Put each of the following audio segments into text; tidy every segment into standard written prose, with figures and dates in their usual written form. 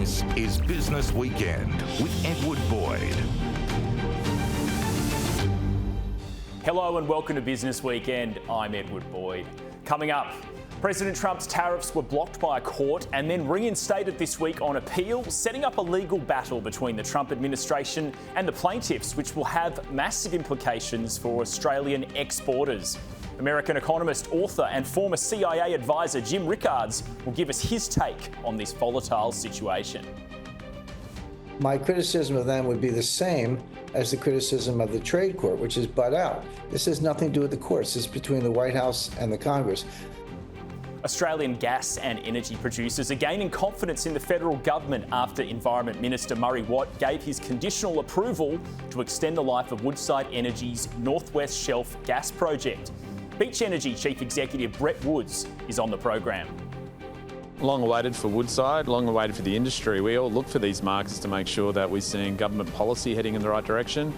This is Business Weekend with Edward Boyd. Hello and welcome to Business Weekend. I'm Edward Boyd. Coming up, President Trump's tariffs were blocked by a court and then reinstated this week on appeal, setting up a legal battle between the Trump administration and the plaintiffs, which will have massive implications for Australian exporters. American economist, author and former CIA advisor Jim Rickards will give us his take on this volatile situation. My criticism of them would be the same as the criticism of the trade court, which is butt out. This has nothing to do with the courts. This is between the White House and the Congress. Australian gas and energy producers are gaining confidence in the federal government after Environment Minister Murray Watt gave his conditional approval to extend the life of Woodside Energy's Northwest Shelf gas project. Beach Energy Chief Executive Brett Woods is on the program. Long awaited for Woodside, long awaited for the industry. We all look for these markets to make sure that we're seeing government policy heading in the right direction.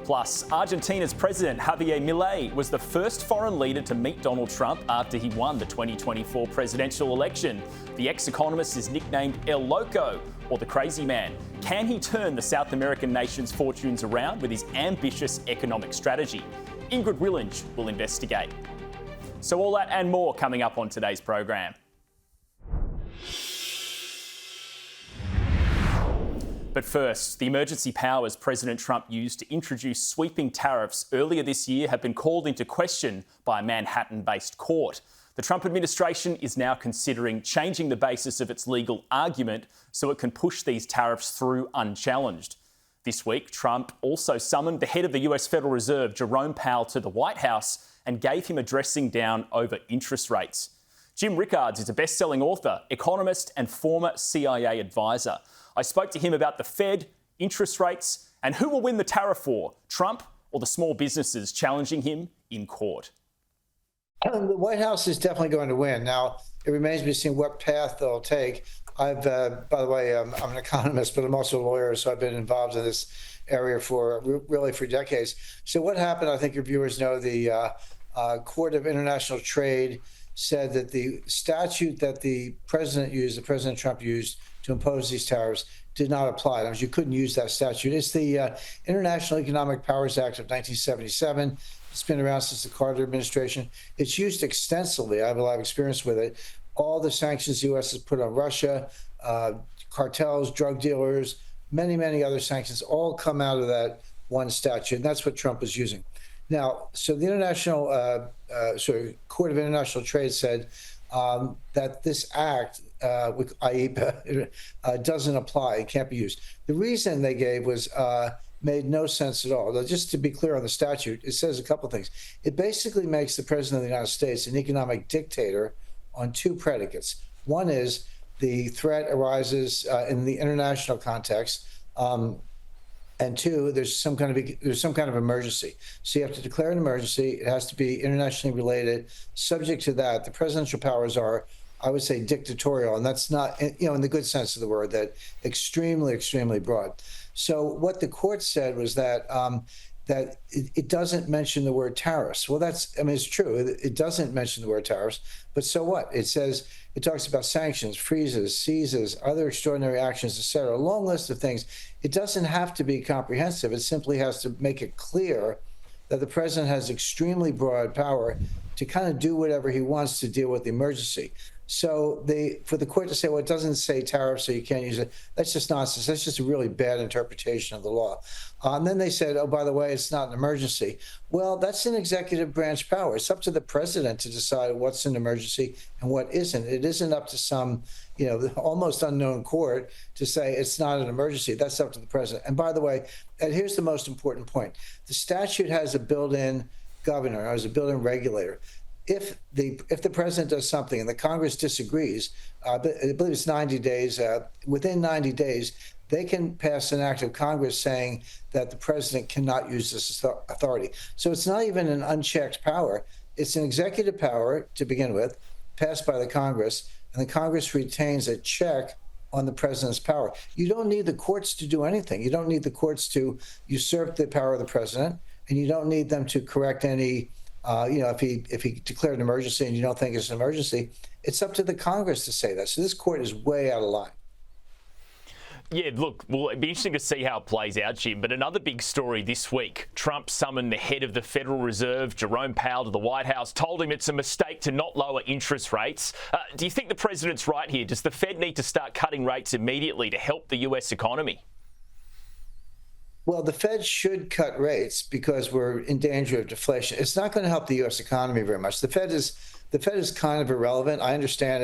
Plus, Argentina's President Javier Milei was the first foreign leader to meet Donald Trump after he won the 2024 presidential election. The ex-economist is nicknamed El Loco, or the Crazy Man. Can he turn the South American nation's fortunes around with his ambitious economic strategy? Ingrid Willinge will investigate. So all that and more coming up on today's program. But first, the emergency powers President Trump used to introduce sweeping tariffs earlier this year have been called into question by a Manhattan-based court. The Trump administration is now considering changing the basis of its legal argument so it can push these tariffs through unchallenged. This week, Trump also summoned the head of the US Federal Reserve, Jerome Powell, to the White House and gave him a dressing down over interest rates. Jim Rickards is a best-selling author, economist and former CIA advisor. I spoke to him about the Fed, interest rates, and who will win the tariff war, Trump or the small businesses challenging him in court. The White House is definitely going to win. Now, it remains to be seen what path they'll take. By the way, I'm an economist, but I'm also a lawyer, so I've been involved in this area for decades. So what happened, I think your viewers know, the Court of International Trade said that the statute that the President Trump used to impose these tariffs did not apply. That means you couldn't use that statute. It's the International Economic Powers Act of 1977. It's been around since the Carter administration. It's used extensively. I have a lot of experience with it. All the sanctions the U.S. has put on Russia, cartels, drug dealers, many other sanctions all come out of that one statute. And that's what Trump was using. Now, so the Court of International Trade said that this act, with IEPA, doesn't apply. It can't be used. The reason they gave was made no sense at all. Now, just to be clear on the statute, it says a couple things. It basically makes the President of the United States an economic dictator on two predicates. One is the threat arises in the international context, and two, there's some kind of emergency. So you have to declare an emergency. It has to be internationally related. Subject to that, the presidential powers are, I would say, dictatorial, and that's not, in the good sense of the word, that extremely broad. So what the court said was that that it doesn't mention the word tariffs. Well, it's true. It doesn't mention the word tariffs, but so what? It talks about sanctions, freezes, seizes, other extraordinary actions, et cetera, a long list of things. It doesn't have to be comprehensive. It simply has to make it clear that the president has extremely broad power to kind of do whatever he wants to deal with the emergency. So for the court to say, well, it doesn't say tariffs, so you can't use it, that's just nonsense. That's just a really bad interpretation of the law. And then they said, oh, by the way, it's not an emergency. Well, that's an executive branch power. It's up to the president to decide what's an emergency and what isn't. It isn't up to some, almost unknown court to say it's not an emergency. That's up to the president. And by the way, and here's the most important point. The statute has a built-in governor, has a built-in regulator. If the president does something and the Congress disagrees, I believe it's 90 days, within 90 days, they can pass an act of Congress saying that the president cannot use this authority. So it's not even an unchecked power. It's an executive power to begin with, passed by the Congress, and the Congress retains a check on the president's power. You don't need the courts to do anything. You don't need the courts to usurp the power of the president, and you don't need them to correct any if he declared an emergency and you don't think it's an emergency, it's up to the Congress to say that. So this court is way out of line. Yeah, look, well, it'd be interesting to see how it plays out, Jim. But another big story this week, Trump summoned the head of the Federal Reserve, Jerome Powell, to the White House, told him it's a mistake to not lower interest rates. Do you think the president's right here? Does the Fed need to start cutting rates immediately to help the US economy? Well, the Fed should cut rates because we're in danger of deflation. It's not going to help the U.S. economy very much. The Fed is kind of irrelevant. I understand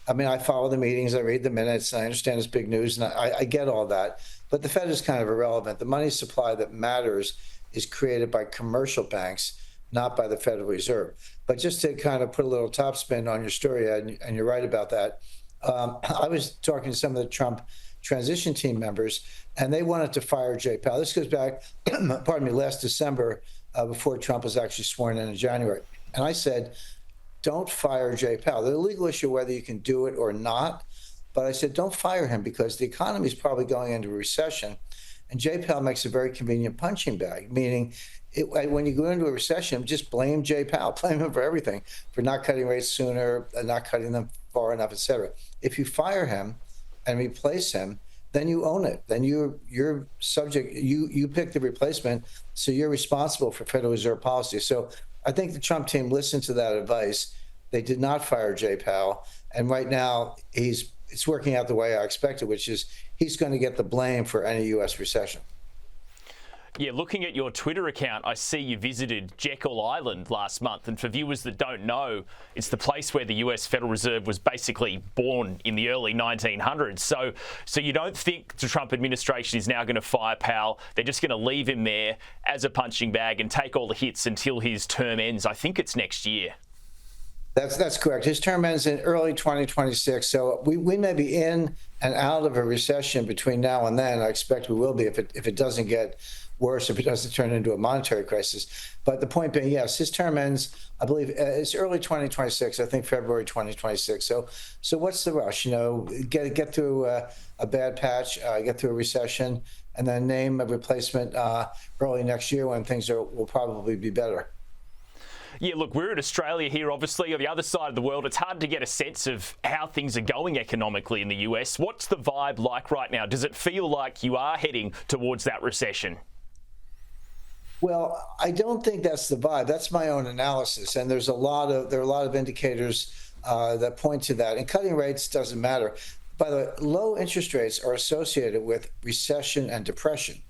I follow the meetings, I read the minutes, I understand it's big news, and I get all that. But the Fed is kind of irrelevant. The money supply that matters is created by commercial banks, not by the Federal Reserve. But just to kind of put a little topspin on your story, and you're right about that, I was talking to some of the Trump transition team members, and they wanted to fire Jay Powell. This goes back, last December, before Trump was actually sworn in January. And I said, don't fire Jay Powell. There's a legal issue whether you can do it or not. But I said, don't fire him because the economy is probably going into a recession. And Jay Powell makes a very convenient punching bag, meaning when you go into a recession, just blame Jay Powell, blame him for everything, for not cutting rates sooner, not cutting them far enough, et cetera. If you fire him and replace him, then you own it. Then you're subject, you pick the replacement, so you're responsible for Federal Reserve policy. So I think the Trump team listened to that advice. They did not fire Jay Powell. And right now, it's working out the way I expected, which is he's going to get the blame for any U.S. recession. Yeah, looking at your Twitter account, I see you visited Jekyll Island last month. And for viewers that don't know, it's the place where the US Federal Reserve was basically born in the early 1900s. So you don't think the Trump administration is now going to fire Powell? They're just going to leave him there as a punching bag and take all the hits until his term ends. I think it's next year. That's correct. His term ends in early 2026. So we may be in and out of a recession between now and then. I expect we will be if it doesn't get worse, if it doesn't turn into a monetary crisis. But the point being, yes, his term ends, I believe, it's early 2026, I think February 2026. So what's the rush? Get through a bad patch, get through a recession, and then name a replacement early next year when things will probably be better. Yeah, look, we're in Australia here, obviously, on the other side of the world. It's hard to get a sense of how things are going economically in the US. What's the vibe like right now? Does it feel like you are heading towards that recession? Well, I don't think that's the vibe. That's my own analysis, and there are a lot of indicators that point to that. And cutting rates doesn't matter. By the way, low interest rates are associated with recession and depression.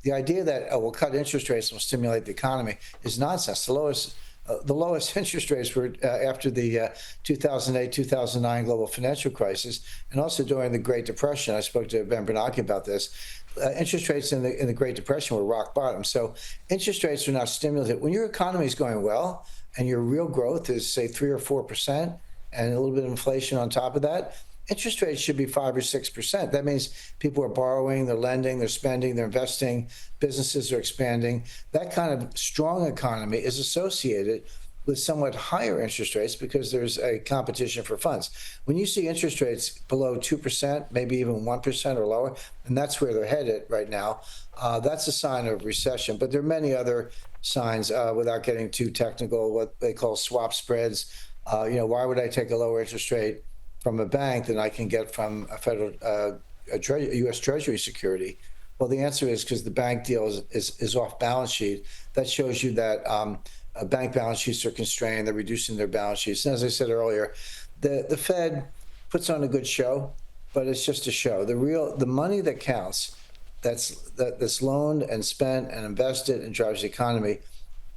The idea that we'll cut interest rates and we'll stimulate the economy is nonsense. The lowest interest rates were after the 2008-2009 global financial crisis, and also during the Great Depression. I spoke to Ben Bernanke about this. Interest rates in the Great Depression were rock bottom. So interest rates are not stimulative. When your economy is going well and your real growth is, say, 3 or 4%, and a little bit of inflation on top of that, interest rates should be 5 or 6%. That means people are borrowing, they're lending, they're spending, they're investing, businesses are expanding. That kind of strong economy is associated with somewhat higher interest rates because there's a competition for funds. When you see interest rates below 2%, maybe even 1% or lower, and that's where they're headed right now, that's a sign of recession. But there are many other signs, without getting too technical, what they call swap spreads. Why would I take a lower interest rate from a bank than I can get from a federal U.S. Treasury security? Well, the answer is because the bank deal is off balance sheet. That shows you that bank balance sheets are constrained. They're reducing their balance sheets. And as I said earlier, the Fed puts on a good show, but it's just a show. The money that counts, that's loaned and spent and invested and drives the economy,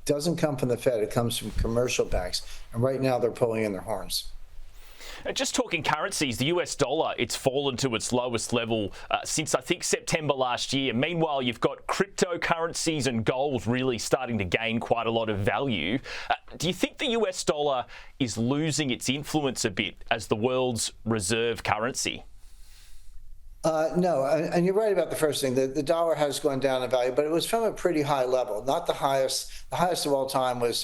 doesn't come from the Fed. It comes from commercial banks. And right now they're pulling in their horns. Just talking currencies, the US dollar, it's fallen to its lowest level since, I think, September last year. Meanwhile, you've got cryptocurrencies and gold really starting to gain quite a lot of value. Do you think the US dollar is losing its influence a bit as the world's reserve currency? No, and you're right about the first thing. The dollar has gone down in value, but it was from a pretty high level, not the highest. The highest of all time was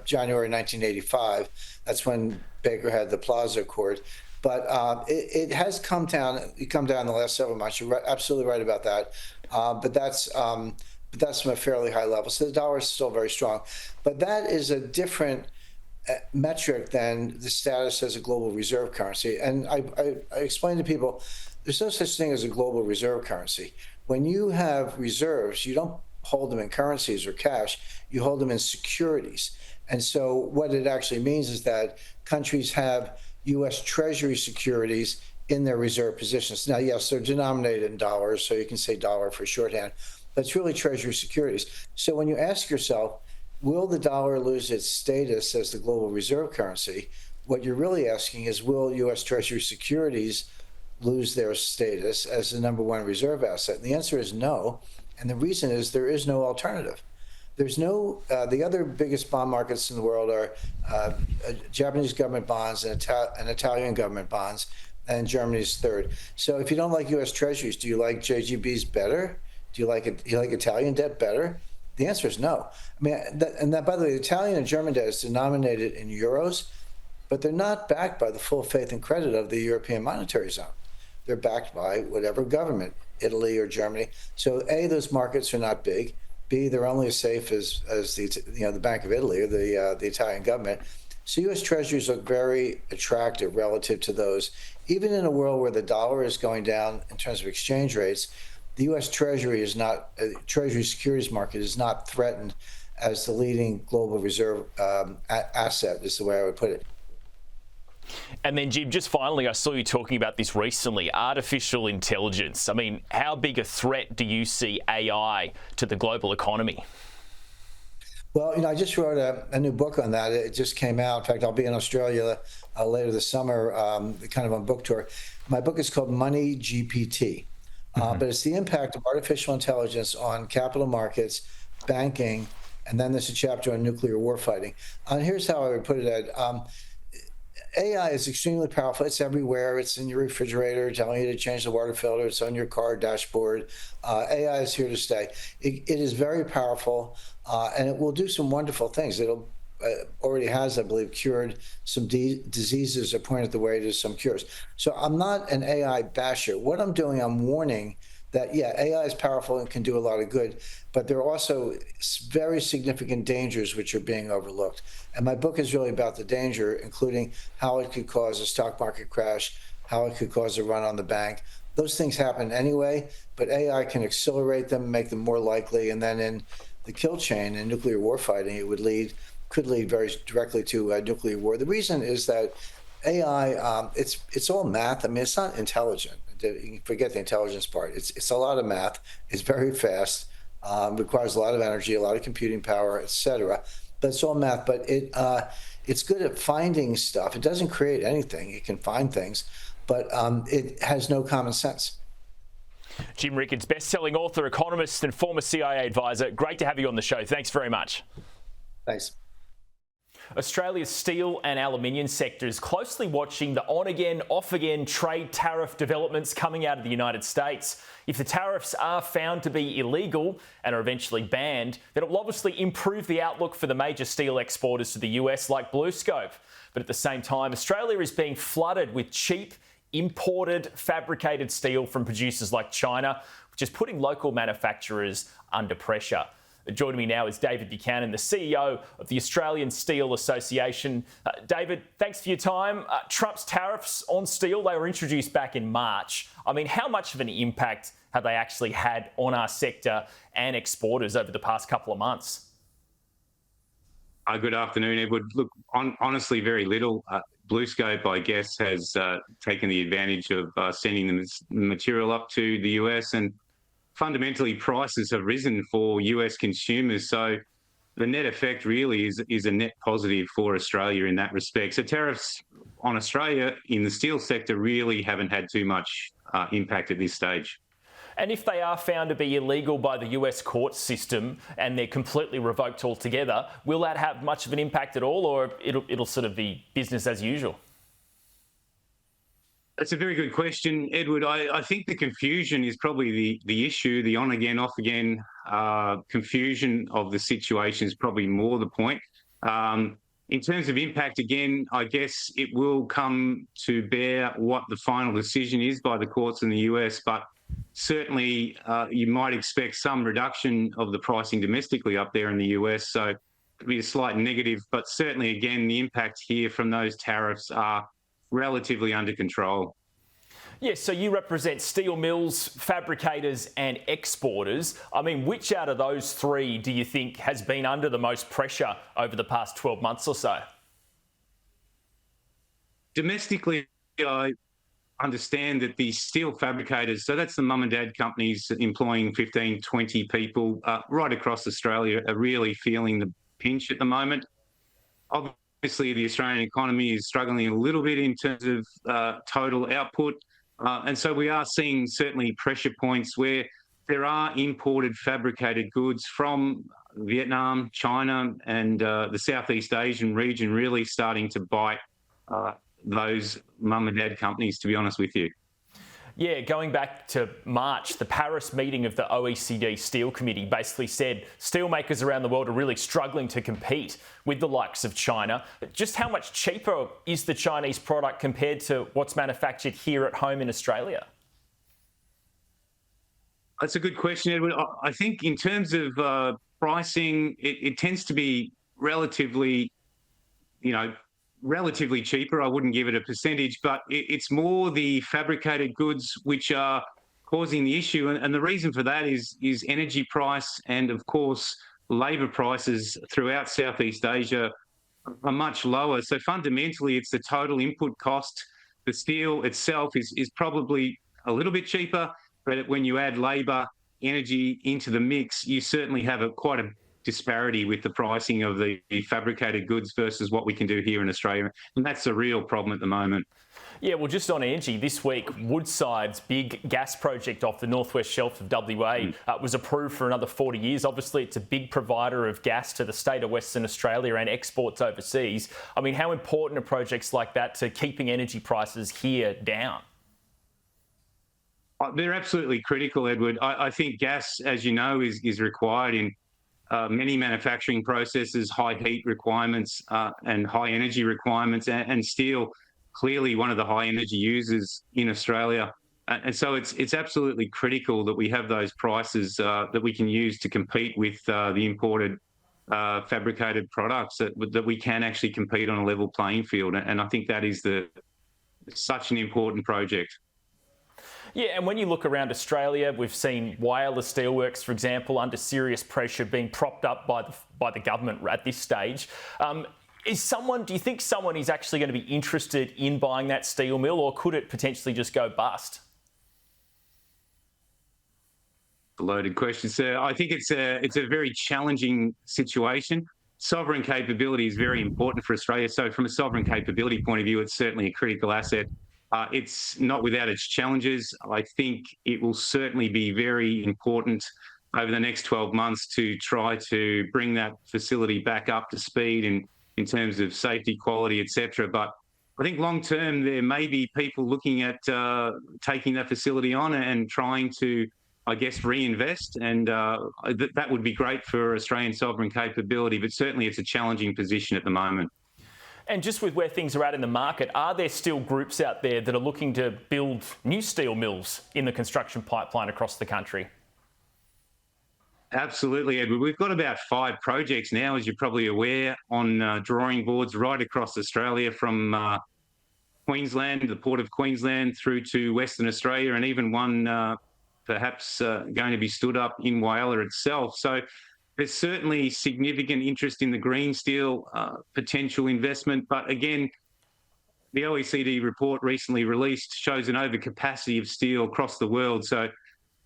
January 1985. That's when Baker had the Plaza Accord. But it has come down in the last several months. You're absolutely right about that. But that's from a fairly high level. So the dollar is still very strong. But that is a different metric than the status as a global reserve currency. And I explain to people, there's no such thing as a global reserve currency. When you have reserves, you don't hold them in currencies or cash, you hold them in securities. And so what it actually means is that countries have U.S. Treasury securities in their reserve positions. Now, yes, they're denominated in dollars, so you can say dollar for shorthand, but it's really Treasury securities. So when you ask yourself, will the dollar lose its status as the global reserve currency? What you're really asking is, will U.S. Treasury securities lose their status as the number one reserve asset? And the answer is no. And the reason is there is no alternative. There's no, the other biggest bond markets in the world are Japanese government bonds and Italian government bonds, and Germany's third. So if you don't like U.S. Treasuries, do you like JGBs better? Do you like Italian debt better? The answer is no. I mean, by the way, Italian and German debt is denominated in euros, but they're not backed by the full faith and credit of the European monetary zone. They're backed by whatever government, Italy or Germany. So A, those markets are not big. B, they're only as safe as the Bank of Italy or the Italian government. So U.S. Treasuries look very attractive relative to those. Even in a world where the dollar is going down in terms of exchange rates, the U.S. Treasury is not, Treasury securities market is not threatened as the leading global reserve asset, is the way I would put it. And then, Jim, just finally, I saw you talking about this recently, artificial intelligence. I mean, how big a threat do you see AI to the global economy? Well, I just wrote a new book on that. It just came out. In fact, I'll be in Australia later this summer, kind of on book tour. My book is called Money GPT, but it's the impact of artificial intelligence on capital markets, banking, and then there's a chapter on nuclear warfighting. And here's how I would put it, Ed. AI is extremely powerful. It's everywhere. It's in your refrigerator, telling you to change the water filter. It's on your car dashboard. AI is here to stay. It is very powerful, and it will do some wonderful things. It'll already has, I believe, cured some diseases or pointed the way to some cures. So I'm not an AI basher. What I'm doing, I'm warning that, yeah, AI is powerful and can do a lot of good, but there are also very significant dangers which are being overlooked. And my book is really about the danger, including how it could cause a stock market crash, how it could cause a run on the bank. Those things happen anyway, but AI can accelerate them, make them more likely, and then in the kill chain in nuclear warfighting, it could lead very directly to nuclear war. The reason is that AI, it's all math. I mean, it's not intelligent. You can forget the intelligence part. It's a lot of math. It's very fast. Requires a lot of energy, a lot of computing power, etc. But it's all math. But it's good at finding stuff. It doesn't create anything. It can find things, but it has no common sense. Jim Ricketts, best-selling author, economist, and former CIA advisor. Great to have you on the show. Thanks very much. Thanks. Australia's steel and aluminium sector is closely watching the on-again, off-again trade tariff developments coming out of the United States. If the tariffs are found to be illegal and are eventually banned, then it will obviously improve the outlook for the major steel exporters to the US like BlueScope. But at the same time, Australia is being flooded with cheap, imported, fabricated steel from producers like China, which is putting local manufacturers under pressure. Joining me now is David Buchanan, the CEO of the Australian Steel Association. David, thanks for your time. Trump's tariffs on steel, they were introduced back in March. I mean, how much of an impact have they actually had on our sector and exporters over the past couple of months? Good afternoon, Edward. Look, honestly, very little. BlueScope, I guess, has taken the advantage of sending the material up to the US, and fundamentally prices have risen for US consumers. So the net effect really is a net positive for Australia in that respect. So tariffs on Australia in the steel sector really haven't had too much impact at this stage. And if they are found to be illegal by the US court system and they're completely revoked altogether, will that have much of an impact at all, or it'll sort of be business as usual? That's a very good question, Edward. I think the confusion is probably the issue. The on-again, off-again confusion of the situation is probably more the point. In terms of impact, again, I guess it will come to bear what the final decision is by the courts in the US, but certainly you might expect some reduction of the pricing domestically up there in the US, so it could be a slight negative, but certainly, again, the impact here from those tariffs are relatively under control. Yes, so you represent steel mills, fabricators and exporters. I mean, which out of those three do you think has been under the most pressure over the past 12 months or so? Domestically, I understand that the steel fabricators, so that's the mum and dad companies employing 15, 20 people right across Australia, are really feeling the pinch at the moment. Obviously, the Australian economy is struggling a little bit in terms of total output. And so we are seeing certainly pressure points where there are imported fabricated goods from Vietnam, China, and the Southeast Asian region really starting to bite those mum and dad companies, to be honest with you. Yeah, going back to March, the Paris meeting of the OECD Steel Committee basically said steelmakers around the world are really struggling to compete with the likes of China. Just how much cheaper is the Chinese product compared to what's manufactured here at home in Australia? That's a good question, Edward. I think in terms of pricing, it tends to be relatively cheaper. I wouldn't give it a percentage, but it's more the fabricated goods which are causing the issue. And the reason for that is energy price and, of course, labour prices throughout Southeast Asia are much lower. So fundamentally, it's the total input cost. The steel itself is probably a little bit cheaper, but when you add labour, energy into the mix, you certainly have quite a disparity with the pricing of the fabricated goods versus what we can do here in Australia. And that's a real problem at the moment. Yeah, well, just on energy, this week, Woodside's big gas project off the northwest shelf of WA was approved for another 40 years. Obviously, it's a big provider of gas to the state of Western Australia and exports overseas. I mean, how important are projects like that to keeping energy prices here down? They're absolutely critical, Edward. I think gas, as you know, is required in many manufacturing processes, high heat requirements and high energy requirements, and steel, clearly one of the high energy users in Australia. And so it's absolutely critical that we have those prices that we can use to compete with the imported fabricated products, that we can actually compete on a level playing field. And I think that is such an important project. Yeah, and when you look around Australia, we've seen wireless steelworks, for example, under serious pressure being propped up by the government at this stage. Do you think someone is actually going to be interested in buying that steel mill, or could it potentially just go bust? Loaded question, sir. I think it's a very challenging situation. Sovereign capability is very important for Australia. So from a sovereign capability point of view, it's certainly a critical asset. It's not without its challenges. I think it will certainly be very important over the next 12 months to try to bring that facility back up to speed in terms of safety, quality, etc. But I think long term, there may be people looking at taking that facility on and trying to, I guess, reinvest. And that would be great for Australian sovereign capability, but certainly it's a challenging position at the moment. And just with where things are at in the market, are there still groups out there that are looking to build new steel mills in the construction pipeline across the country? Absolutely, Edward. We've got about 5 projects now, as you're probably aware, on drawing boards right across Australia, from Queensland, the Port of Queensland, through to Western Australia, and even one perhaps going to be stood up in Whyalla itself. So there's certainly significant interest in the green steel potential investment. But again, the OECD report recently released shows an overcapacity of steel across the world. So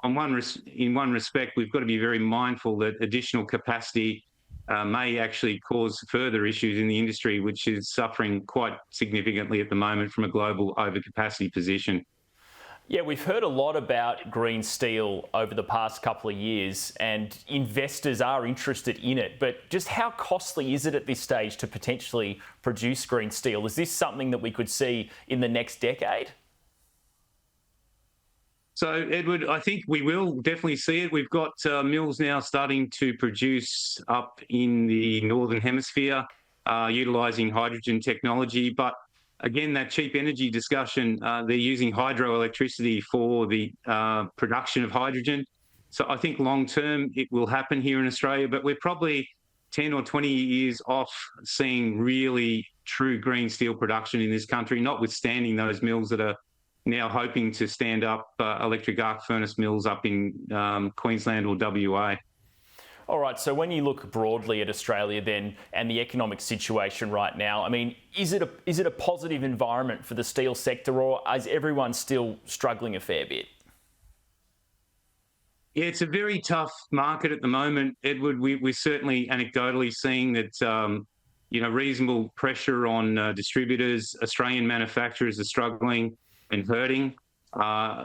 in one respect, we've got to be very mindful that additional capacity may actually cause further issues in the industry, which is suffering quite significantly at the moment from a global overcapacity position. Yeah, we've heard a lot about green steel over the past couple of years, and investors are interested in it. But just how costly is it at this stage to potentially produce green steel? Is this something that we could see in the next decade? So, Edward, I think we will definitely see it. We've got mills now starting to produce up in the Northern Hemisphere, utilising hydrogen technology. But again, that cheap energy discussion, they're using hydroelectricity for the production of hydrogen. So I think long term it will happen here in Australia, but we're probably 10 or 20 years off seeing really true green steel production in this country, notwithstanding those mills that are now hoping to stand up electric arc furnace mills up in Queensland or WA. All right, so when you look broadly at Australia then and the economic situation right now, I mean, is it a positive environment for the steel sector, or is everyone still struggling a fair bit? Yeah, it's a very tough market at the moment, Edward. We're certainly anecdotally seeing that, reasonable pressure on distributors. Australian manufacturers are struggling and hurting.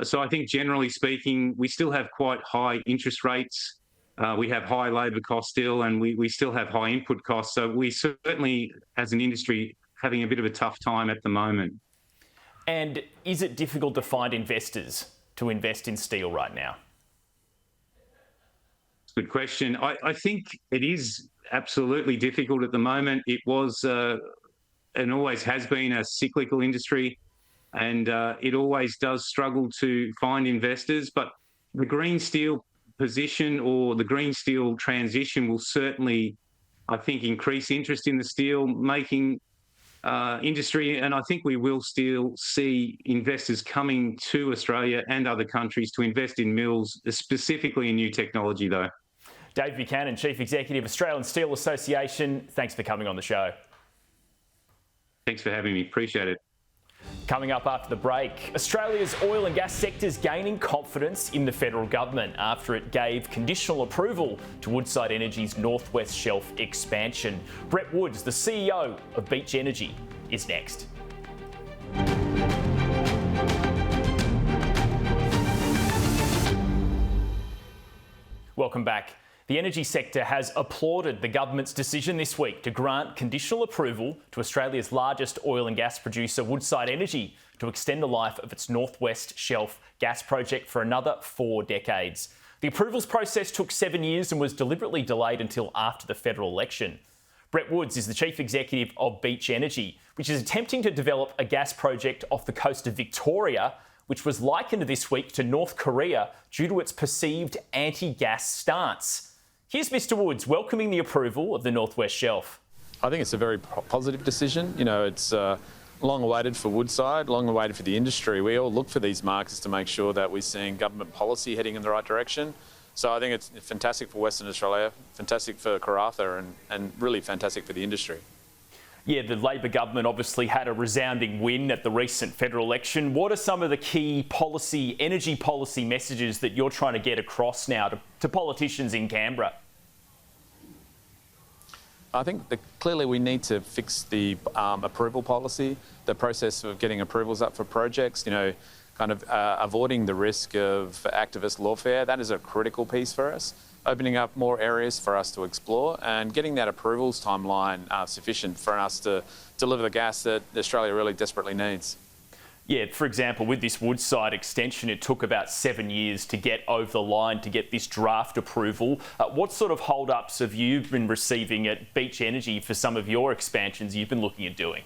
So I think generally speaking, we still have quite high interest rates. We have high labour costs still, and we still have high input costs. So we certainly, as an industry, having a bit of a tough time at the moment. And is it difficult to find investors to invest in steel right now? Good question. I think it is absolutely difficult at the moment. It was and always has been a cyclical industry, and it always does struggle to find investors. But the green steel position or the green steel transition will certainly, I think, increase interest in the steel making industry. And I think we will still see investors coming to Australia and other countries to invest in mills, specifically in new technology, though. Dave Buchanan, Chief Executive, Australian Steel Association, thanks for coming on the show. Thanks for having me. Appreciate it. Coming up after the break, Australia's oil and gas sector is gaining confidence in the federal government after it gave conditional approval to Woodside Energy's North West Shelf expansion. Brett Woods, the CEO of Beach Energy, is next. Welcome back. The energy sector has applauded the government's decision this week to grant conditional approval to Australia's largest oil and gas producer, Woodside Energy, to extend the life of its North West Shelf gas project for another 4 decades. The approvals process took 7 years and was deliberately delayed until after the federal election. Brett Woods is the Chief Executive of Beach Energy, which is attempting to develop a gas project off the coast of Victoria, which was likened this week to North Korea due to its perceived anti-gas stance. Here's Mr. Woods welcoming the approval of the North West Shelf. I think it's a very positive decision. You know, it's long awaited for Woodside, long awaited for the industry. We all look for these markets to make sure that we're seeing government policy heading in the right direction. So I think it's fantastic for Western Australia, fantastic for Karratha, and really fantastic for the industry. Yeah, the Labor government obviously had a resounding win at the recent federal election. What are some of the key energy policy messages that you're trying to get across now to politicians in Canberra? I think that clearly we need to fix the approval policy, the process of getting approvals up for projects, avoiding the risk of activist lawfare. That is a critical piece for us. Opening up more areas for us to explore and getting that approvals timeline sufficient for us to deliver the gas that Australia really desperately needs. Yeah, for example, with this Woodside extension, it took about 7 years to get over the line to get this draft approval. What sort of hold-ups have you been receiving at Beach Energy for some of your expansions you've been looking at doing?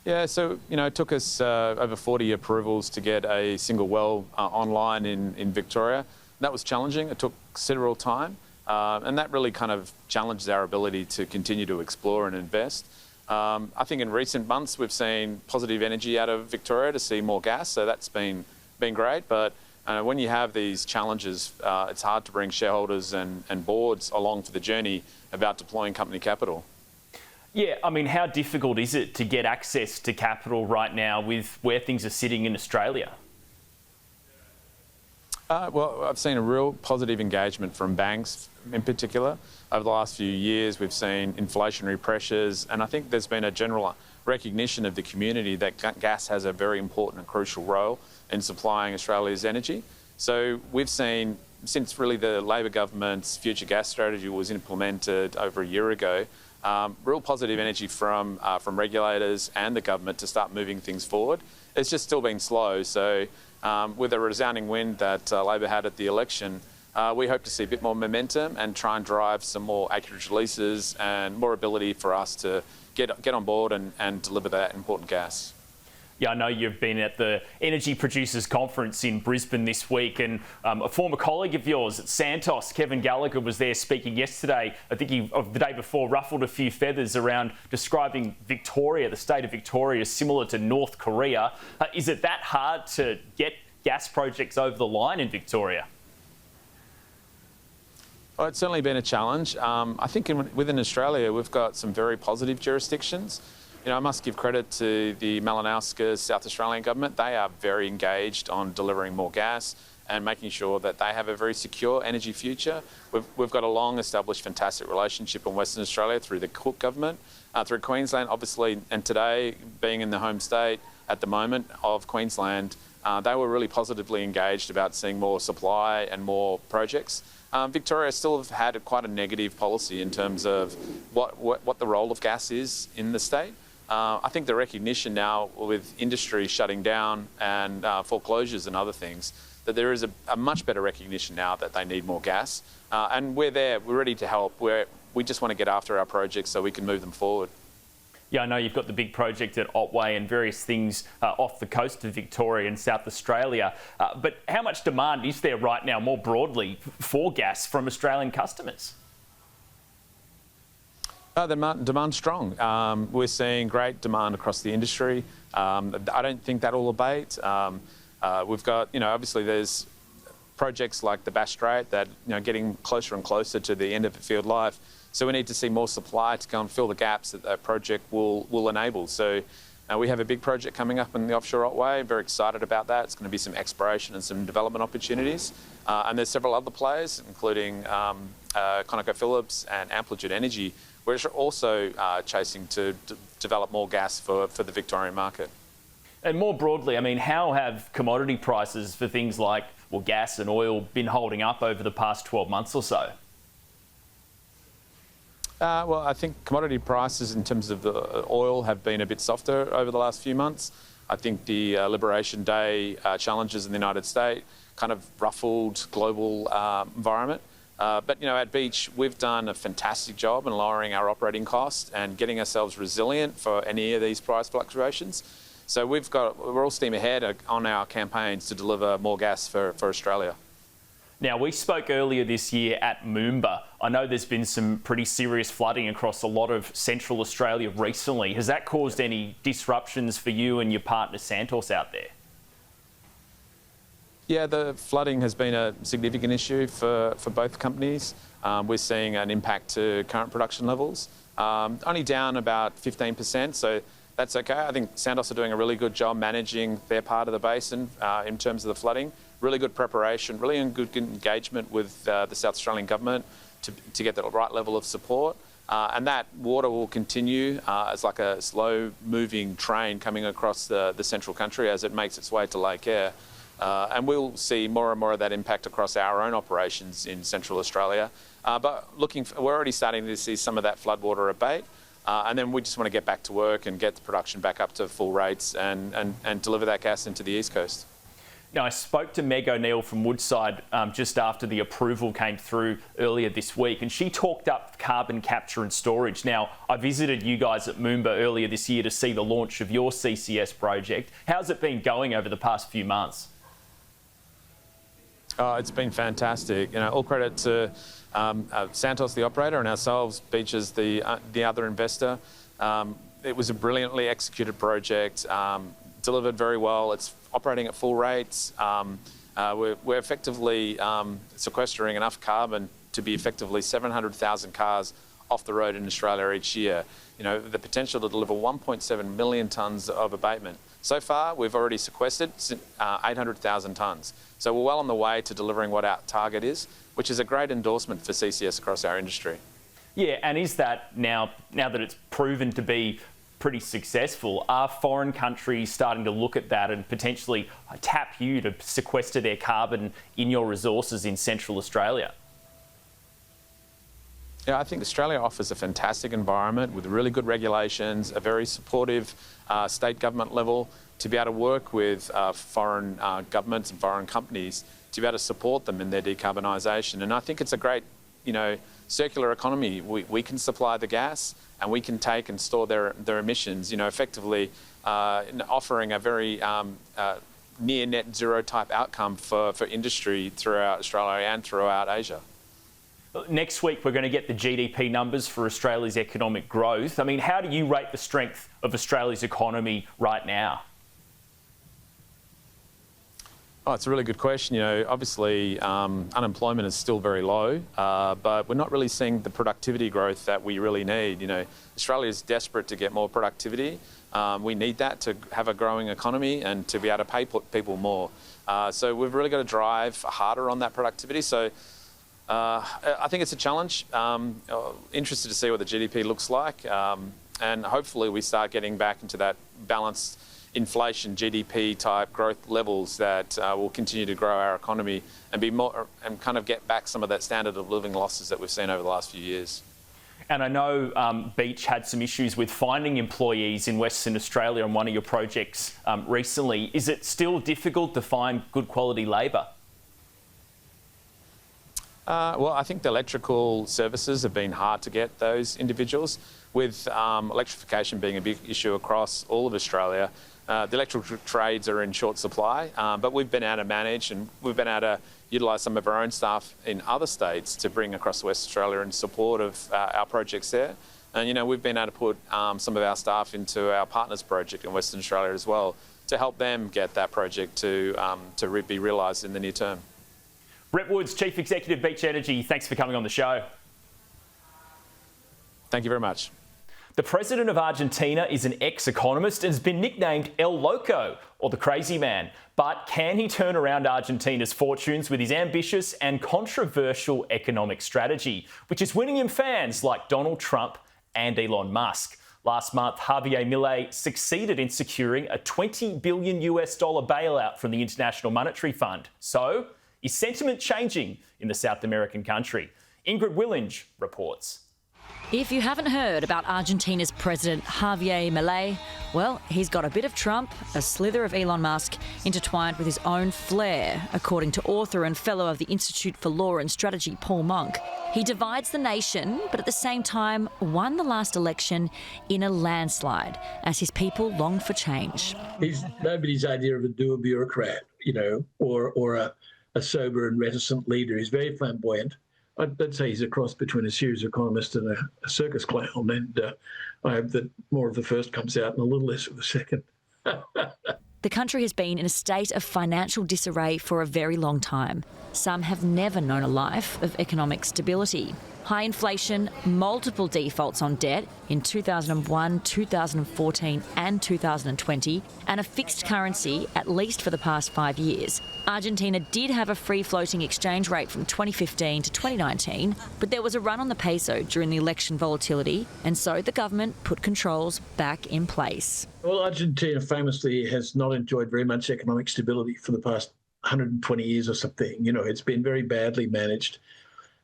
Yeah, so, it took us over 40 approvals to get a single well online in Victoria. That was challenging. It took considerable time, and that really kind of challenged our ability to continue to explore and invest. I think in recent months we've seen positive energy out of Victoria to see more gas, so that's been great. But when you have these challenges, it's hard to bring shareholders and boards along for the journey about deploying company capital. Yeah, I mean, how difficult is it to get access to capital right now with where things are sitting in Australia? Well, I've seen a real positive engagement from banks in particular. Over the last few years, we've seen inflationary pressures, and I think there's been a general recognition of the community that gas has a very important and crucial role in supplying Australia's energy. So we've seen, since really the Labor government's future gas strategy was implemented over a year ago, real positive energy from regulators and the government to start moving things forward. It's just still been slow, so with a resounding win that Labor had at the election, we hope to see a bit more momentum and try and drive some more acreage leases and more ability for us to get on board and deliver that important gas. Yeah, I know you've been at the Energy Producers Conference in Brisbane this week, and a former colleague of yours at Santos, Kevin Gallagher, was there speaking yesterday. I think he, of the day before, ruffled a few feathers around describing Victoria, the state of Victoria, as similar to North Korea. Is it that hard to get gas projects over the line in Victoria? Well, it's certainly been a challenge. I think within Australia, we've got some very positive jurisdictions. You know, I must give credit to the Malinowska South Australian government. They are very engaged on delivering more gas and making sure that they have a very secure energy future. We've got a long-established, fantastic relationship in Western Australia through the Cook government, through Queensland, obviously, and today, being in the home state at the moment of Queensland, they were really positively engaged about seeing more supply and more projects. Victoria still have had quite a negative policy in terms of what the role of gas is in the state. I think the recognition now with industry shutting down and foreclosures and other things, that there is a much better recognition now that they need more gas. And we're there, we're ready to help. We just want to get after our projects so we can move them forward. Yeah, I know you've got the big project at Otway and various things off the coast of Victoria and South Australia. But how much demand is there right now, more broadly, for gas from Australian customers? The demand's strong. We're seeing great demand across the industry. I don't think that will abate. We've got, obviously there's projects like the Bass Strait that, getting closer and closer to the end of the field life. So we need to see more supply to go and fill the gaps that that project will enable. So we have a big project coming up in the offshore Otway. Very excited about that. It's going to be some exploration and some development opportunities. And there's several other players, including ConocoPhillips and Amplitude Energy, which are also chasing to develop more gas for the Victorian market. And more broadly, I mean, how have commodity prices for things like, gas and oil been holding up over the past 12 months or so? Well, I think commodity prices in terms of the oil have been a bit softer over the last few months. I think the Liberation Day challenges in the United States kind of ruffled global environment. But, at Beach, we've done a fantastic job in lowering our operating costs and getting ourselves resilient for any of these price fluctuations. So we're all steam ahead on our campaigns to deliver more gas for Australia. Now, we spoke earlier this year at Moomba. I know there's been some pretty serious flooding across a lot of Central Australia recently. Has that caused any disruptions for you and your partner Santos out there? Yeah, the flooding has been a significant issue for both companies. We're seeing an impact to current production levels, only down about 15%, so that's okay. I think Santos are doing a really good job managing their part of the basin in terms of the flooding. Really good preparation, really good engagement with the South Australian government to get the right level of support. And that water will continue as like a slow-moving train coming across the central country as it makes its way to Lake Eyre. And we'll see more and more of that impact across our own operations in Central Australia. But we're already starting to see some of that floodwater abate. And then we just want to get back to work and get the production back up to full rates and deliver that gas into the East Coast. Now, I spoke to Meg O'Neill from Woodside just after the approval came through earlier this week, and she talked up carbon capture and storage. Now, I visited you guys at Moomba earlier this year to see the launch of your CCS project. How's it been going over the past few months? It's been fantastic. All credit to Santos, the operator, and ourselves, Beach, as the other investor. It was a brilliantly executed project, delivered very well. It's operating at full rates. We're effectively sequestering enough carbon to be effectively 700,000 cars off the road in Australia each year. The potential to deliver 1.7 million tonnes of abatement. So far, we've already sequestered 800,000 tonnes. So we're well on the way to delivering what our target is, which is a great endorsement for CCS across our industry. Yeah, and is that now that it's proven to be pretty successful, are foreign countries starting to look at that and potentially tap you to sequester their carbon in your resources in Central Australia? Yeah, I think Australia offers a fantastic environment with really good regulations, a very supportive state government level to be able to work with foreign governments and foreign companies to be able to support them in their decarbonisation. And I think it's a great circular economy. We can supply the gas and we can take and store their emissions, effectively offering a very near net zero type outcome for industry throughout Australia and throughout Asia. Next week, we're going to get the GDP numbers for Australia's economic growth. I mean, how do you rate the strength of Australia's economy right now? Oh, it's a really good question. Obviously, unemployment is still very low, but we're not really seeing the productivity growth that we really need. Australia is desperate to get more productivity. We need that to have a growing economy and to be able to pay people more. So we've really got to drive harder on that productivity. So I think it's a challenge. Interested to see what the GDP looks like. And hopefully we start getting back into that balanced inflation GDP type growth levels that will continue to grow our economy and be more and kind of get back some of that standard of living losses that we've seen over the last few years. And I know Beach had some issues with finding employees in Western Australia on one of your projects recently. Is it still difficult to find good quality labour? Well, I think the electrical services have been hard to get those individuals, with electrification being a big issue across all of Australia. The electrical trades are in short supply, but we've been able to manage and we've been able to utilise some of our own staff in other states to bring across West Australia in support of our projects there. And, we've been able to put some of our staff into our partners project in Western Australia as well to help them get that project to be realised in the near term. Brett Woods, Chief Executive, Beach Energy, thanks for coming on the show. Thank you very much. The president of Argentina is an ex-economist and has been nicknamed El Loco, or the crazy man. But can he turn around Argentina's fortunes with his ambitious and controversial economic strategy, which is winning him fans like Donald Trump and Elon Musk? Last month, Javier Milei succeeded in securing a $20 billion bailout from the International Monetary Fund. So, is sentiment changing in the South American country? Ingrid Willinge reports. If you haven't heard about Argentina's president Javier Milei, well, he's got a bit of Trump, a slither of Elon Musk, intertwined with his own flair, according to author and fellow of the Institute for Law and Strategy, Paul Monk. He divides the nation, but at the same time won the last election in a landslide, as his people long for change. He's nobody's idea of a dual bureaucrat, or a sober and reticent leader. He's very flamboyant. I'd say he's a cross between a serious economist and a circus clown, and I hope that more of the first comes out and a little less of the second. The country has been in a state of financial disarray for a very long time. Some have never known a life of economic stability. High inflation, multiple defaults on debt in 2001, 2014 and 2020, and a fixed currency, at least for the past 5 years. Argentina did have a free-floating exchange rate from 2015 to 2019, but there was a run on the peso during the election volatility, and so the government put controls back in place. Well, Argentina famously has not enjoyed very much economic stability for the past 120 years or something. It's been very badly managed.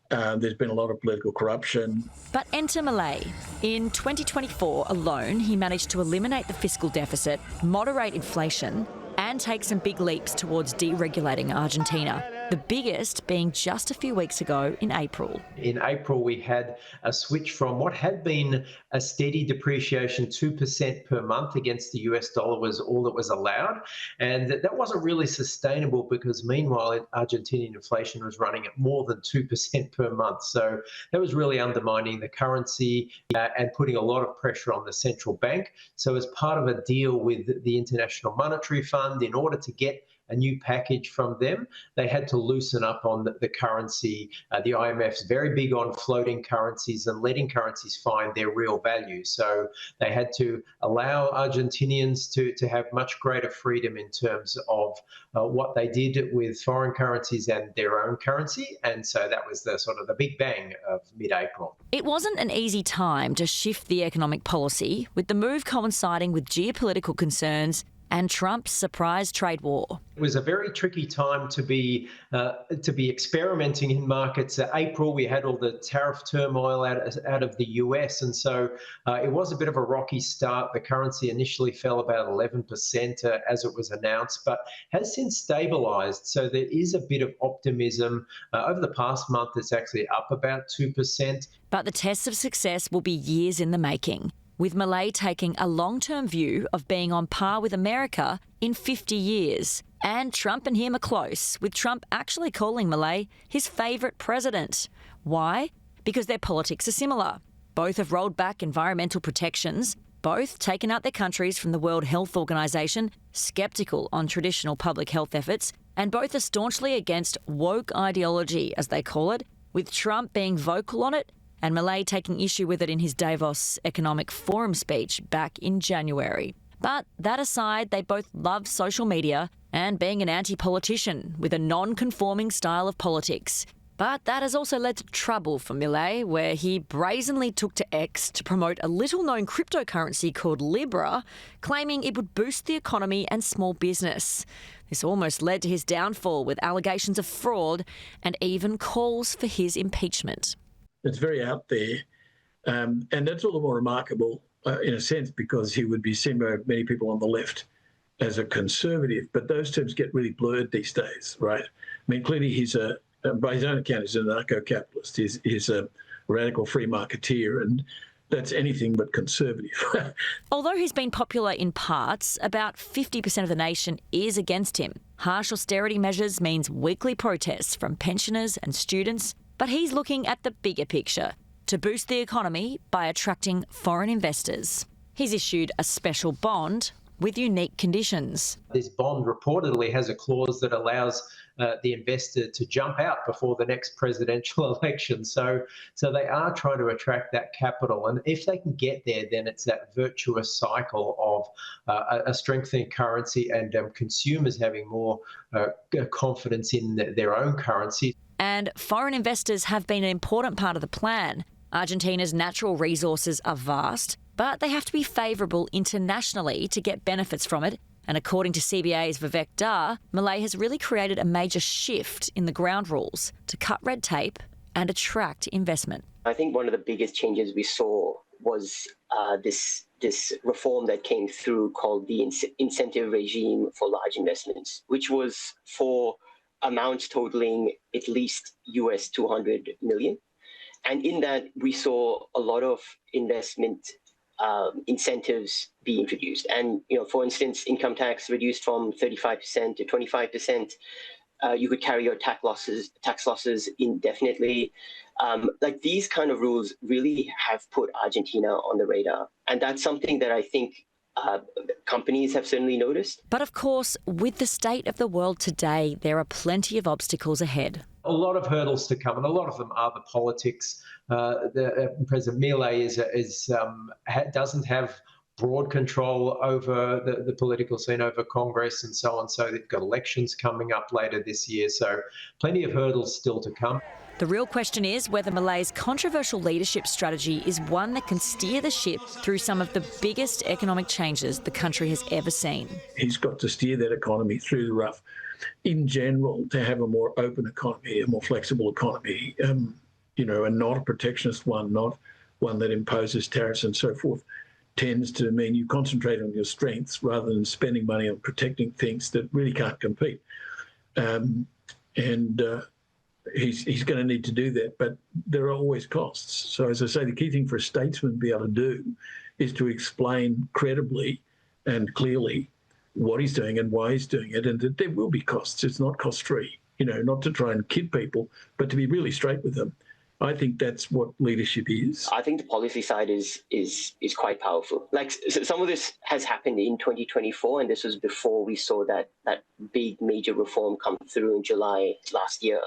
There's been a lot of political corruption. But enter Milei. In 2024 alone, he managed to eliminate the fiscal deficit, moderate inflation, and take some big leaps towards deregulating Argentina, the biggest being just a few weeks ago in April. In April, we had a switch from what had been a steady depreciation, 2% per month against the US dollar was all that was allowed. And that wasn't really sustainable because meanwhile, Argentinian inflation was running at more than 2% per month. So that was really undermining the currency and putting a lot of pressure on the central bank. So as part of a deal with the International Monetary Fund, in order to get a new package from them, they had to loosen up on the currency. The IMF's very big on floating currencies and letting currencies find their real value. So they had to allow Argentinians to have much greater freedom in terms of what they did with foreign currencies and their own currency. And so that was the sort of the big bang of mid-April. It wasn't an easy time to shift the economic policy, with the move coinciding with geopolitical concerns and Trump's surprise trade war. It was a very tricky time to be experimenting in markets. April, we had all the tariff turmoil out of the US, and so it was a bit of a rocky start. The currency initially fell about 11% as it was announced, but has since stabilised. So there is a bit of optimism. Over the past month, it's actually up about 2%. But the test of success will be years in the making, with Milei taking a long-term view of being on par with America in 50 years. And Trump and him are close, with Trump actually calling Milei his favourite president. Why? Because their politics are similar. Both have rolled back environmental protections, both taken out their countries from the World Health Organization, sceptical on traditional public health efforts, and both are staunchly against woke ideology, as they call it, with Trump being vocal on it and Milei taking issue with it in his Davos Economic Forum speech back in January. But that aside, they both love social media and being an anti-politician with a non-conforming style of politics. But that has also led to trouble for Milei, where he brazenly took to X to promote a little-known cryptocurrency called Libra, claiming it would boost the economy and small business. This almost led to his downfall with allegations of fraud and even calls for his impeachment. It's very out there, and that's all the more remarkable in a sense because he would be seen by many people on the left as a conservative, but those terms get really blurred these days, right? I mean, clearly he's by his own account, he's an anarcho-capitalist. He's a radical free marketeer, and that's anything but conservative. Although he's been popular in parts, about 50% of the nation is against him. Harsh austerity measures means weekly protests from pensioners and students, but he's looking at the bigger picture, to boost the economy by attracting foreign investors. He's issued a special bond with unique conditions. This bond reportedly has a clause that allows the investor to jump out before the next presidential election. So they are trying to attract that capital. And if they can get there, then it's that virtuous cycle of a strengthening currency and consumers having more confidence in their own currency. And foreign investors have been an important part of the plan. Argentina's natural resources are vast, but they have to be favourable internationally to get benefits from it. And according to CBA's Vivek Dar, Milei has really created a major shift in the ground rules to cut red tape and attract investment. I think one of the biggest changes we saw was this reform that came through called the incentive regime for large investments, which was for amounts totaling at least US 200 million. And in that, we saw a lot of investment incentives be introduced. And, for instance, income tax reduced from 35% to 25%. You could carry your tax losses indefinitely. Like these kind of rules really have put Argentina on the radar. And that's something that I think companies have certainly noticed. But of course, with the state of the world today, there are plenty of obstacles ahead. A lot of hurdles to come, and a lot of them are the politics. President Milei doesn't have broad control over the political scene, over Congress and so on. So they've got elections coming up later this year. So plenty of hurdles still to come. The real question is whether Milei's controversial leadership strategy is one that can steer the ship through some of the biggest economic changes the country has ever seen. He's got to steer that economy through the rough. In general, to have a more open economy, a more flexible economy, and not a protectionist one, not one that imposes tariffs and so forth, tends to mean you concentrate on your strengths rather than spending money on protecting things that really can't compete. He's going to need to do that, but there are always costs. So as I say, the key thing for a statesman to be able to do is to explain credibly and clearly what he's doing and why he's doing it, and that there will be costs. It's not cost-free, not to try and kid people, but to be really straight with them. I think that's what leadership is. I think the policy side is quite powerful. Like some of this has happened in 2024, and this was before we saw that big major reform come through in July last year.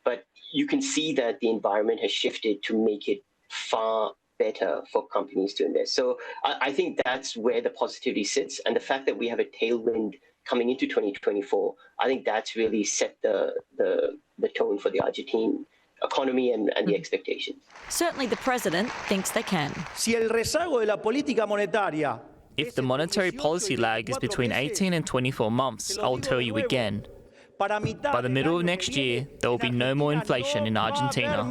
But you can see that the environment has shifted to make it far better for companies to invest. So I think that's where the positivity sits. And the fact that we have a tailwind coming into 2024, I think that's really set the tone for the Argentine economy and the expectations. Certainly the president thinks they can. Si el rezago de la política monetaria If the monetary policy lag is between 18 and 24 months, I'll tell you again. By the middle of next year, there will be no more inflation in Argentina.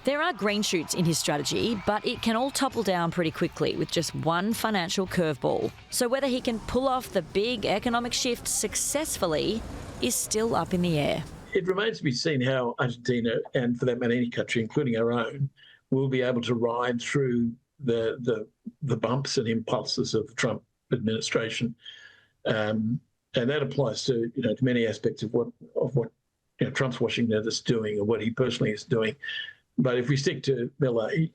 There are green shoots in his strategy, but it can all topple down pretty quickly with just one financial curveball. So whether he can pull off the big economic shift successfully is still up in the air. It remains to be seen how Argentina, and for that matter any country, including our own, will be able to ride through the bumps and impulses of the Trump administration, and that applies to to many aspects of what Trump's Washington is doing or what he personally is doing. But if we stick to Milei,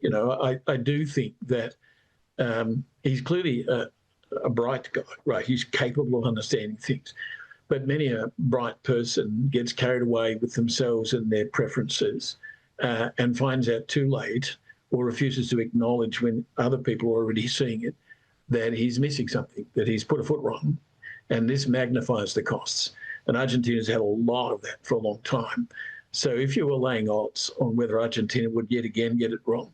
I do think that he's clearly a bright guy, right? He's capable of understanding things. But many a bright person gets carried away with themselves and their preferences and finds out too late or refuses to acknowledge when other people are already seeing it that he's missing something, that he's put a foot wrong. And this magnifies the costs. And Argentina's had a lot of that for a long time. So if you were laying odds on whether Argentina would yet again get it wrong,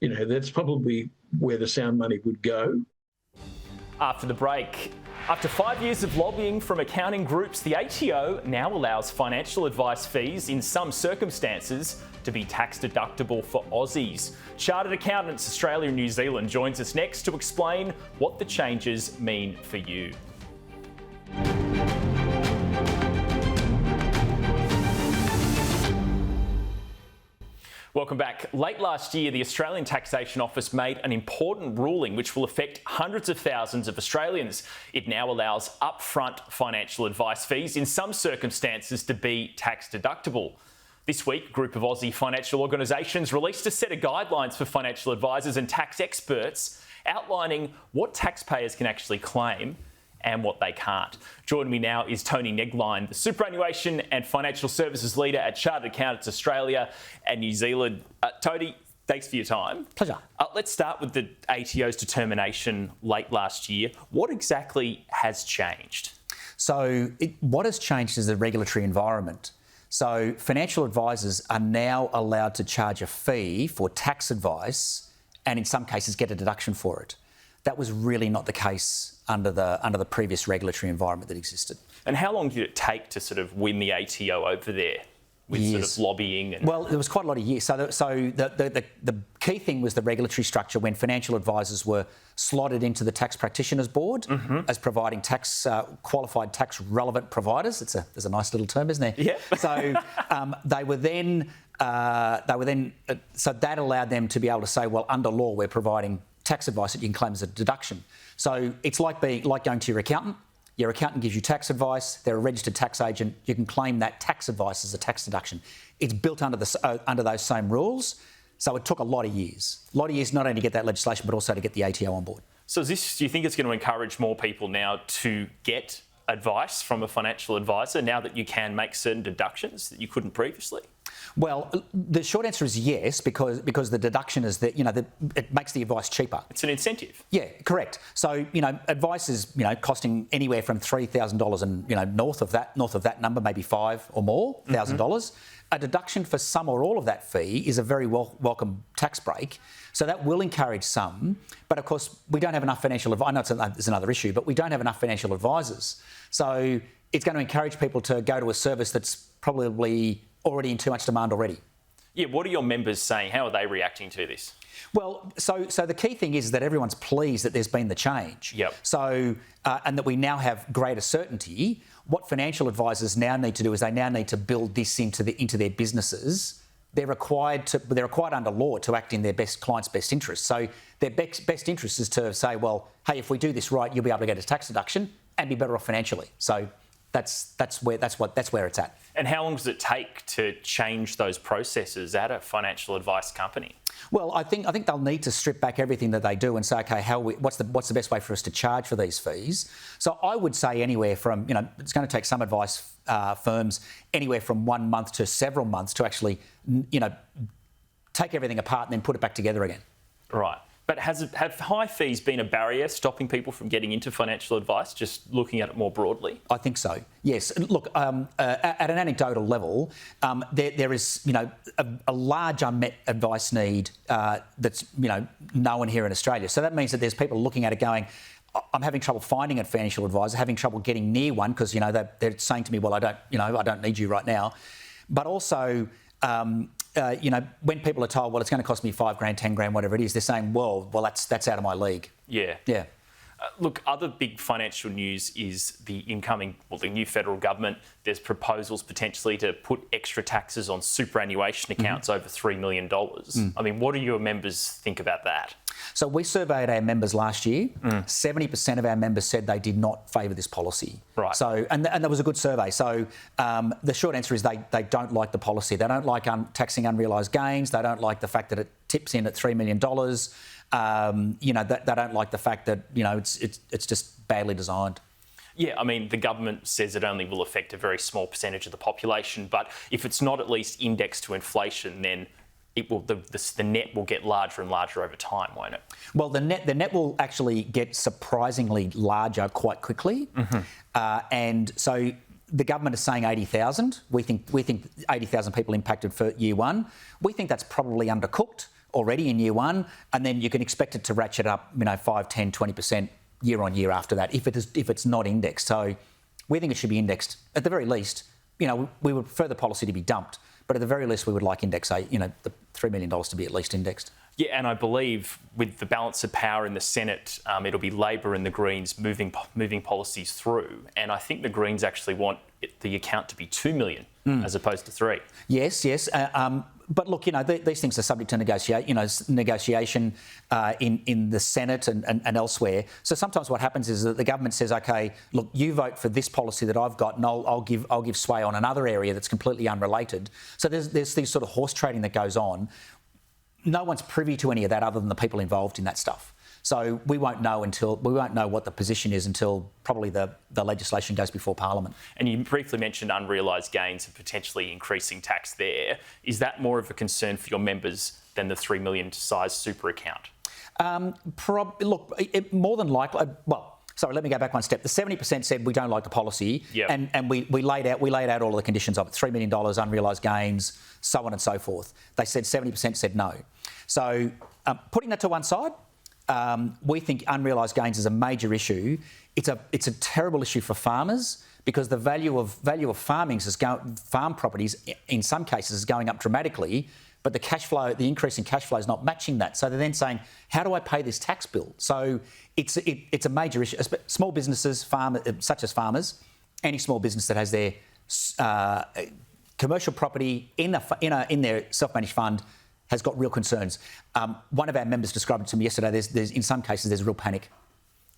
that's probably where the sound money would go. After the break, after 5 years of lobbying from accounting groups, the ATO now allows financial advice fees in some circumstances to be tax deductible for Aussies. Chartered Accountants Australia and New Zealand joins us next to explain what the changes mean for you. Welcome back. Late last year, the Australian Taxation Office made an important ruling which will affect hundreds of thousands of Australians. It now allows upfront financial advice fees in some circumstances to be tax deductible. This week, a group of Aussie financial organisations released a set of guidelines for financial advisors and tax experts outlining what taxpayers can actually claim and what they can't. Joining me now is Tony Negline, the superannuation and financial services leader at Chartered Accountants Australia and New Zealand. Tony, thanks for your time. Pleasure. Let's start with the ATO's determination late last year. What exactly has changed? So what has changed is the regulatory environment. So financial advisors are now allowed to charge a fee for tax advice and in some cases get a deduction for it. That was really not the case under the previous regulatory environment that existed. And how long did it take to sort of win the ATO over there with sort of lobbying? Well, there was quite a lot of years. So the key thing was the regulatory structure when financial advisors were slotted into the Tax Practitioners Board as providing qualified tax relevant providers. There's a nice little term, isn't there? Yeah. So so that allowed them to be able to say, well, under law, we're providing tax advice that you can claim as a deduction. So it's like going to your accountant. Your accountant gives you tax advice. They're a registered tax agent. You can claim that tax advice as a tax deduction. It's built under those same rules. So it took a lot of years. Not only to get that legislation, but also to get the ATO on board. So do you think it's going to encourage more people now to get advice from a financial advisor now that you can make certain deductions that you couldn't previously? Well, the short answer is yes, because the deduction is that it makes the advice cheaper. It's an incentive. Yeah, correct. So advice is costing anywhere from $3,000 and north of that number, maybe $5,000 or more. A deduction for some or all of that fee is a very welcome tax break. So that will encourage some, but of course we don't have enough financial advice. I know it's another issue, but we don't have enough financial advisors. So it's going to encourage people to go to a service that's probably already in too much demand already. Yeah, what are your members saying? How are they reacting to this? Well, so the key thing is that everyone's pleased that there's been the change. Yep. So, and that we now have greater certainty. What financial advisors now need to do is they now need to build this into their businesses. They're required under law to act in their client's best interest. So their best interest is to say, well, hey, if we do this right, you'll be able to get a tax deduction and be better off financially. So that's where it's at. And how long does it take to change those processes at a financial advice company? Well, I think they'll need to strip back everything that they do and say, okay, what's the best way for us to charge for these fees? So I would say anywhere from, it's going to take some advice firms anywhere from 1 month to several months to actually, take everything apart and then put it back together again. Right. But have high fees been a barrier stopping people from getting into financial advice, just looking at it more broadly? I think so, yes. Look, at an anecdotal level, there is, a large unmet advice need that's, known here in Australia. So that means that there's people looking at it going, I'm having trouble finding a financial advisor, having trouble getting near one because, they're saying to me, well, I don't need you right now. But also, when people are told, well, it's going to cost me $5,000, $10,000, whatever it is, they're saying, well, that's out of my league. Yeah. Yeah. Look, other big financial news is the new federal government. There's proposals potentially to put extra taxes on superannuation accounts over $3 million. I mean, what do your members think about that? So we surveyed our members last year. 70% of our members said they did not favour this policy. Right. So, and that was a good survey. So the short answer is they don't like the policy. They don't like taxing unrealised gains. They don't like the fact that it tips in at $3 million. They don't like the fact that, it's just badly designed. Yeah, I mean, the government says it only will affect a very small percentage of the population, but if it's not at least indexed to inflation, then it will the net will get larger and larger over time, won't it? Well, the net will actually get surprisingly larger quite quickly, and so the government is saying 80,000. We think 80,000 people impacted for year one. We think that's probably undercooked already in year one, and then you can expect it to ratchet up, 5, 10, 20% year on year after that if it's not indexed. So we think it should be indexed at the very least. We would prefer the policy to be dumped, but at the very least we would like the $3 million to be at least indexed. Yeah, and I believe with the balance of power in the Senate, it'll be Labor and the Greens moving policies through, and I think the Greens actually want the account to be $2 million as opposed to $3 million. Yes. But look, these things are subject to negotiation in the Senate and elsewhere. So sometimes what happens is that the government says, OK, look, you vote for this policy that I've got, and I'll give sway on another area that's completely unrelated. So there's this sort of horse trading that goes on. No one's privy to any of that other than the people involved in that stuff. So we won't know what the position is until probably the legislation goes before Parliament. And you briefly mentioned unrealised gains and potentially increasing tax there. Is that more of a concern for your members than the $3 million size super account? More than likely. Sorry, let me go back one step. The 70% said we don't like the policy, and we laid out all of the conditions of it: $3 million, unrealised gains, so on and so forth. They said 70% said no. So putting that to one side. We think unrealised gains is a major issue. It's a terrible issue for farmers because the value of farm properties in some cases is going up dramatically, but the increase in cash flow is not matching that. So they're then saying, how do I pay this tax bill? So it's a major issue. Small businesses, such as farmers, any small business that has their commercial property in their self-managed fund has got real concerns. One of our members described it to me yesterday. There's in some cases there's real panic.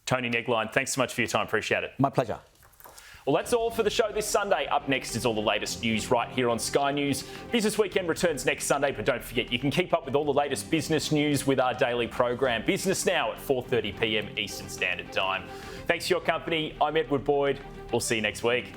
Tony Negline, thanks so much for your time. Appreciate it. My pleasure. Well, that's all for the show this Sunday. Up next is all the latest news right here on Sky News. Business Weekend returns next Sunday, but don't forget you can keep up with all the latest business news with our daily program, Business Now, at 4:30 p.m. Eastern Standard Time. Thanks for your company. I'm Edward Boyd. We'll see you next week.